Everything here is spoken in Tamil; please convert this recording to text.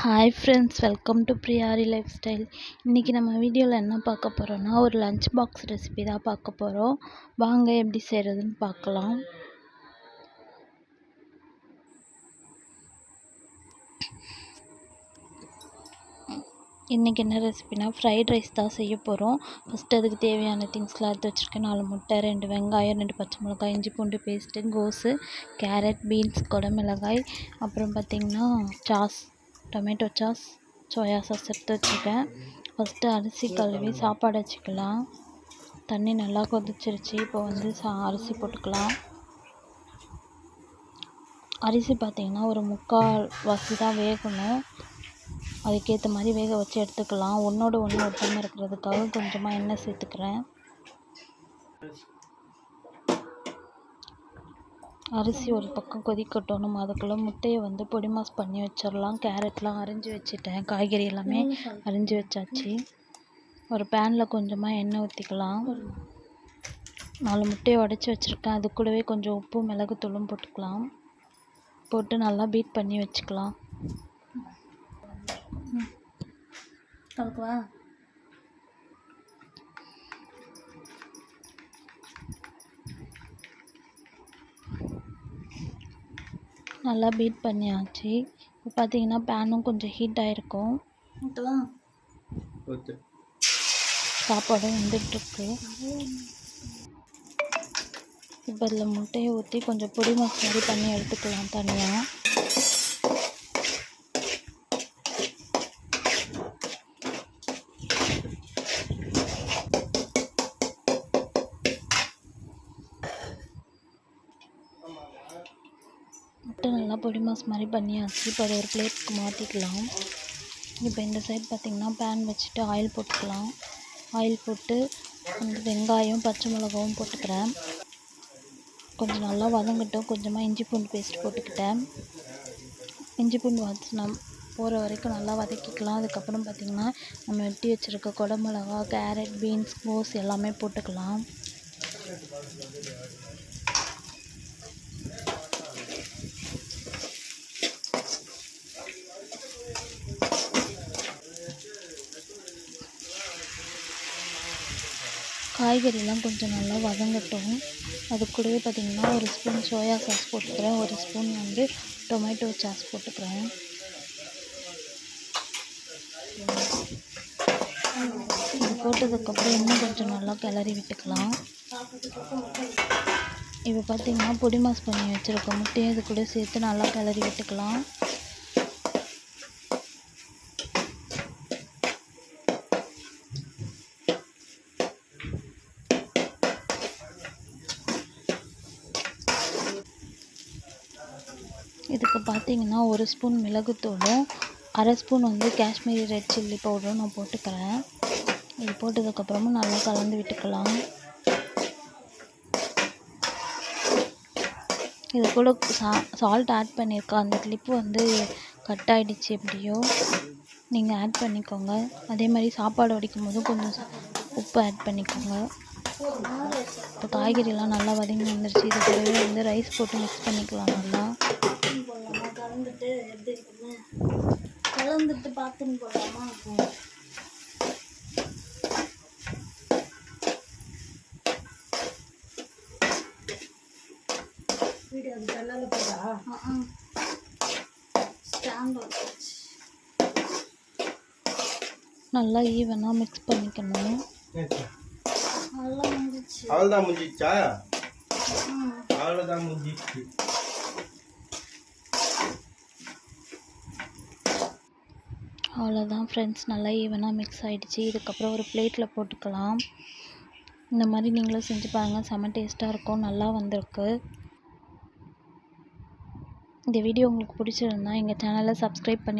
Hi friends, welcome to Priyari life style. இன்றைக்கி நம்ம வீடியோவில் என்ன பார்க்க போகிறோன்னா, ஒரு லஞ்ச் பாக்ஸ் ரெசிபி தான் பார்க்க போகிறோம். வாங்க எப்படி செய்கிறதுன்னு பார்க்கலாம். இன்றைக்கி என்ன ரெசிபினா, ஃப்ரைட் ரைஸ் தான் செய்ய போகிறோம். ஃபஸ்ட்டு அதுக்கு தேவையான திங்ஸ்லாம் எடுத்து வச்சுருக்கேன். 4 முட்டை, 2 வெங்காயம், 2 பச்சை மிளகாய், இஞ்சி பூண்டு பேஸ்ட்டு, கோஸு, கேரட், பீன்ஸ், குடமிளகாய், அப்புறம் பார்த்திங்கன்னா sauce, tomato sauce, soya sauce எடுத்து வச்சுருக்கேன். ஃபஸ்ட்டு அரிசி கழுவி சாப்பாடு வச்சுக்கலாம். தண்ணி நல்லா கொதிச்சிருச்சு. இப்போ வந்து அரிசி போட்டுக்கலாம். அரிசி பார்த்திங்கன்னா ஒரு 3/4 வாசி தான் வேகணும். அதுக்கேற்ற மாதிரி வேக வச்சு எடுத்துக்கலாம். ஒன்றோடு ஒன்று ஒட்டாமல் இருக்கிறதுக்காக கொஞ்சமாக எண்ணெய் சேர்த்துக்கிறேன். அரிசி ஒரு பக்கம் கொதிக்கட்டும். நம்ம அதுக்குள்ளே முட்டையை வந்து பொடி மாஸ் பண்ணி வச்சிடலாம். கேரட்லாம் அரிஞ்சு வச்சுட்டேன். காய்கறி எல்லாமே அரிஞ்சு வச்சாச்சு. ஒரு பேனில் கொஞ்சமாக எண்ணெய் ஊற்றிக்கலாம். 4 முட்டையை உடச்சி வச்சுருக்கேன். அது கூடவே கொஞ்சம் உப்பு, மிளகுத்தூளும் போட்டுக்கலாம். போட்டு நல்லா பீட் பண்ணி வச்சுக்கலாம். நல்லா பீட் பண்ணியாச்சு. இப்போ பார்த்தீங்கன்னா பேனும் கொஞ்சம் ஹீட் ஆகிருக்கும். சாப்பாடும் வெந்துட்டுருக்கு. இப்போ இதில் முட்டையை ஊற்றி கொஞ்சம் பொடி மாஸ் மாதிரி பண்ணி எடுத்துக்கலாம் தனியாக. முட்டை நல்லா பொடி மாஸ் மாதிரி பண்ணியாச்சு. இப்போ அதை ஒரு பிளேட்டுக்கு மாற்றிக்கலாம். இப்போ இந்த சைட் பார்த்திங்கன்னா பேன் வச்சுட்டு ஆயில் போட்டுக்கலாம். ஆயில் போட்டு கொஞ்சம் வெங்காயம், பச்சை மிளகாவும் போட்டுக்கிறேன். கொஞ்சம் நல்லா வதங்கட்டும். கொஞ்சமாக இஞ்சி பூண்டு பேஸ்ட் போட்டுக்கிட்டேன். இஞ்சி பூண்டு வாசனை போகிற வரைக்கும் நல்லா வதக்கிக்கலாம். அதுக்கப்புறம் பார்த்திங்கன்னா நம்ம வெட்டி வச்சுருக்க குடமிளகா, கேரட், பீன்ஸ், கோஸ் எல்லாமே போட்டுக்கலாம். காய்கறிலாம் கொஞ்சம் நல்லா வதங்கட்டும். அது கூடவே பார்த்திங்கன்னா ஒரு ஸ்பூன் சோயா சாஸ் போட்டுக்கிறேன். ஒரு ஸ்பூன் வந்து டொமேட்டோ சாஸ் போட்டுக்கிறேன். இது போட்டதுக்கப்புறம் இன்னும் கொஞ்சம் நல்லா கிளறி விட்டுக்கலாம். இப்போ பார்த்திங்கன்னா பொடி மாஸ் பண்ணி வச்சுருக்க முட்டையை இது கூட சேர்த்து நல்லா கிளறி விட்டுக்கலாம். இதுக்கு பார்த்திங்கன்னா ஒரு ஸ்பூன் மிளகுத்தூளும், அரை ஸ்பூன் வந்து காஷ்மீரி ரெட் சில்லி பவுடரும் நான் போட்டுக்கிறேன். இது போட்டதுக்கப்புறமும் நல்லா கலந்து விட்டுக்கலாம். இது கூட சால்ட் ஆட் பண்ணியிருக்கேன். அந்த கிளிப்பு வந்து கட் ஆகிடுச்சு. எப்படியோ நீங்கள் ஆட் பண்ணிக்கோங்க. அதே மாதிரி சாப்பாடு வடிக்கும் போதும் கொஞ்சம் உப்பு ஆட் பண்ணிக்கோங்க. இப்போ காய்கறிலாம் நல்லா வதங்கி வந்துருச்சு. இது கூடவே வந்து ரைஸ் போட்டு மிக்ஸ் பண்ணிக்கலாம். நல்லா கலந்துட்டு பார்த்துன்னு போடலாமா? வீடியோ அது கல்லால் போடா ஸ்டாண்ட் வச்சு நல்லா ஈவனாக மிக்ஸ் பண்ணிக்கணும். அவ்வளோதான் முடிஞ்சிச்சா? அவ்வளோதான் முடிஞ்சிச்சு. அவ்வளோதான் ஃப்ரெண்ட்ஸ், நல்லா ஈவனாக மிக்ஸ் ஆகிடுச்சு. இதுக்கப்புறம் ஒரு பிளேட்டில் போட்டுக்கலாம். இந்த மாதிரி நீங்களும் செஞ்சு பாருங்கள். செம்ம டேஸ்ட்டாக இருக்கும். நல்லா வந்திருக்கு. இந்த வீடியோ உங்களுக்கு பிடிச்சிருந்தா எங்கள் சேனலை சப்ஸ்கிரைப் பண்ணி